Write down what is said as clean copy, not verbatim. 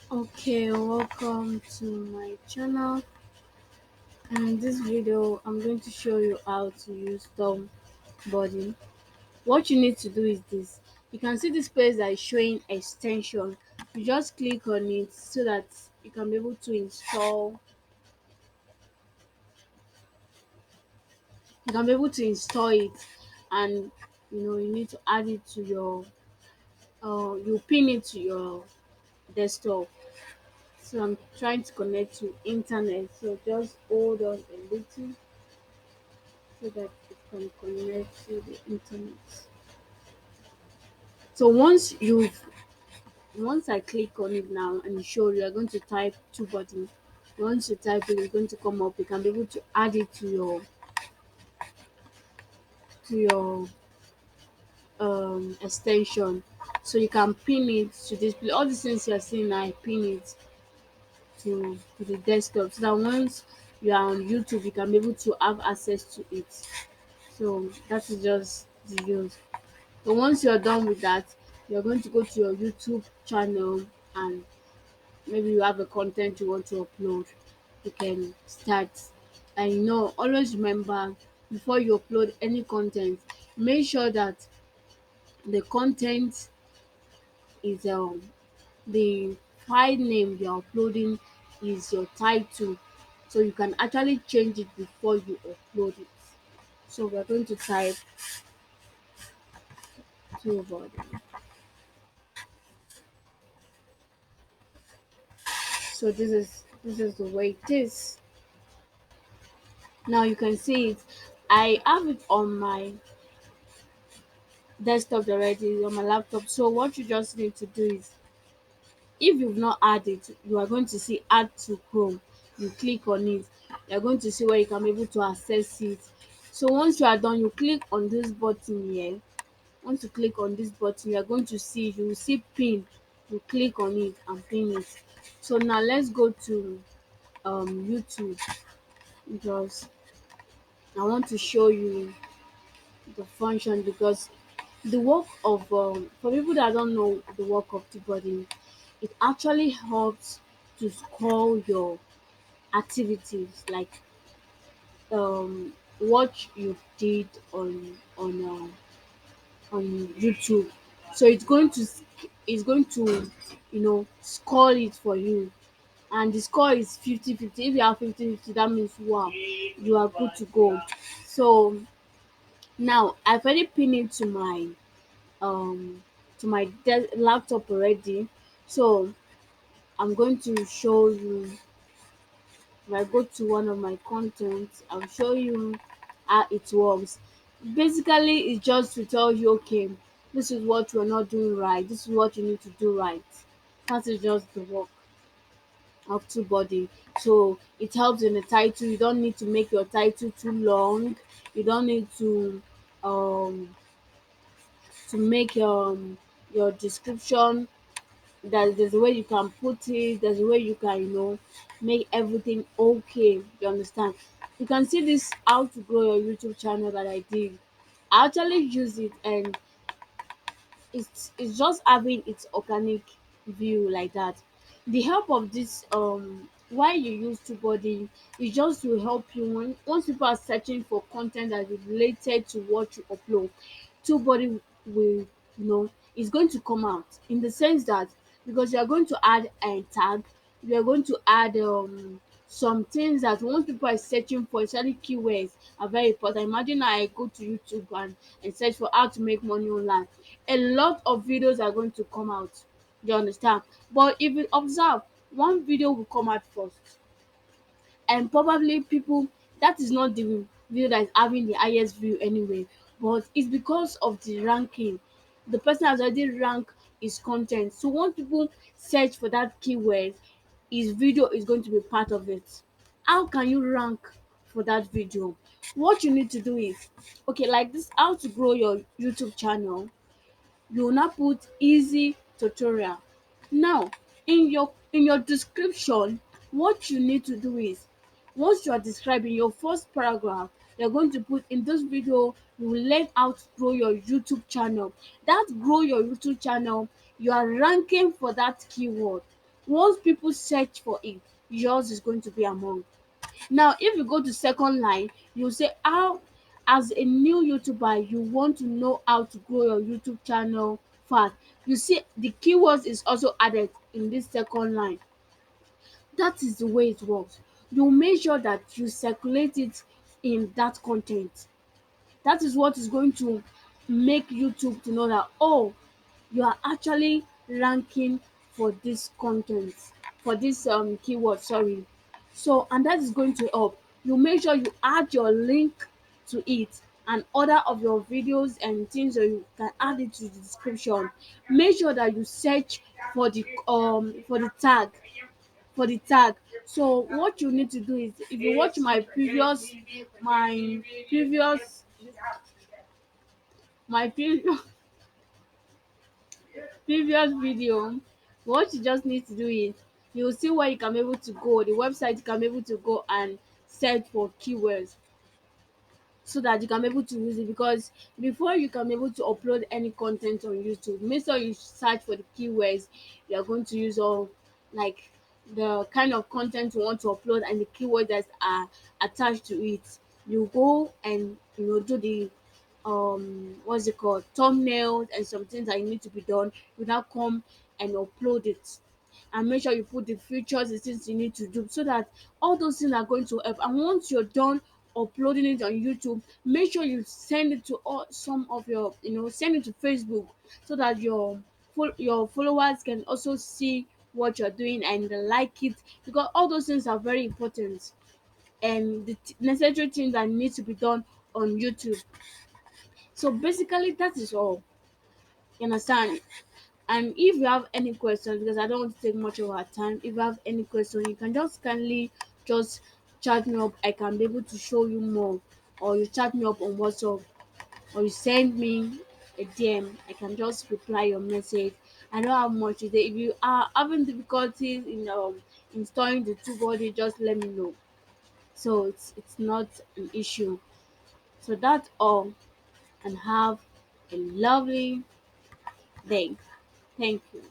Okay, welcome to my channel. And in this video, I'm going to show you how to use Tubebuddy. What you need to do is this. You can see this place that is showing extension. You just click on it so that you can be able to install. You can be able to install it, and you need to add it to your. You pin it to your desktop. So I'm trying to connect to internet. So just hold on a little so that it can connect to the internet. So once I click on it now and show you are going to type Tubebuddy. Once you type it, it's going to come up. You can be able to add it to your extension. So you can pin it to display all these things you're seeing now. I pin it to the desktop so that once you are on YouTube, you can be able to have access to it. So that is just the use. So once you're done with that, you're going to go to your YouTube channel, and maybe you have a content you want to upload. You can start. And always remember, before you upload any content, make sure that the content is the file name you're uploading is your title, so you can actually change it before you upload it. So we're going to type Tubebuddy. So this is the way it is. Now you can see it. I have it on my desktop already, on my laptop. So what you just need to do is, if you've not added, you are going to see add to Chrome. You click on it. You're going to see where you can be able to access it. So once you are done, you click on this button here. Once you click on this button, you're going to see, you will see pin. You click on it and pin it. So now let's go to YouTube, because I want to show you the function. Because the work of for people that don't know the work of Tubebuddy, it actually helps to score your activities, like what you did on YouTube. So it's going to score it for you, and the score is 50-50. If you have 50-50, that means wow, you are good to go. So now I've already pinned it um to my laptop already. So I'm going to show you. If I go to one of my contents, I'll show you how it works. Basically, it's just to tell you, okay, this is what you're not doing right, this is what you need to do right. That is just the work of Tubebuddy. So it helps in the title. You don't need to make your title too long. You don't need to make your description. There's a way you can put it, there's a way you can make everything okay. You understand? You can see this how to grow your YouTube channel that I did. I actually use it, and it's just having its organic view like that. The help of this why you use Tubebuddy is just to help you when once people are searching for content that is related to what you upload. Tubebuddy will is going to come out, in the sense that, because you are going to add a tag, you are going to add some things that once people are searching for, especially keywords are very important. Imagine I go to YouTube and search for how to make money online. A lot of videos are going to come out. You understand? But if you observe, one video will come out first, and probably people, that is not the video that is having the highest view anyway, but it's because of the ranking. The person has already ranked his content, so once people search for that keyword, his video is going to be part of it. How can you rank for that video? What you need to do is, okay, like this, how to grow your YouTube channel. You will now put easy tutorial. Now, in your description, what you need to do is, once you are describing your first paragraph, you're going to put, in this video you will learn how to grow your YouTube channel. That grow your YouTube channel, you are ranking for that keyword. Once people search for it, yours is going to be among. Now if you go to second line, you say how, as a new YouTuber, you want to know how to grow your YouTube channel fast. You see the keywords is also added in this second line. That is the way it works. You make sure that you circulate it in that content. That is what is going to make YouTube to know that, oh, you are actually ranking for this content, for this keyword, sorry. So and that is going to help. You make sure you add your link to it and other of your videos and things, so you can add it to the description. Make sure that you search for the tag, so what you need to do is, if you watch my previous my previous previous video, what you just need to do is, you will see where you can be able to go, the website you can be able to go and search for keywords, so that you can be able to use it. Because before you can be able to upload any content on YouTube, make sure you search for the keywords you are going to use, or like the kind of content you want to upload and the keywords that are attached to it. You go and do the what's it called, thumbnails and some things that you need to be done. You now come and upload it, and make sure you put the features, the things you need to do, so that all those things are going to help. And once you're done uploading it on YouTube, make sure you send it to all some of your, send it to Facebook, so that your followers can also see what you're doing and they like it, because all those things are very important, and the necessary things that need to be done on YouTube. So basically that is all. You understand? And if you have any questions, because I don't want to take much of our time, if you have any question, you can just kindly just chat me up. I can be able to show you more, or you chat me up on WhatsApp, or you send me a DM. I can just reply your message. I don't have much today. If you are having difficulties in installing the Tubebuddy, just let me know. So it's not an issue. So that's all, and have a lovely day. Thank you.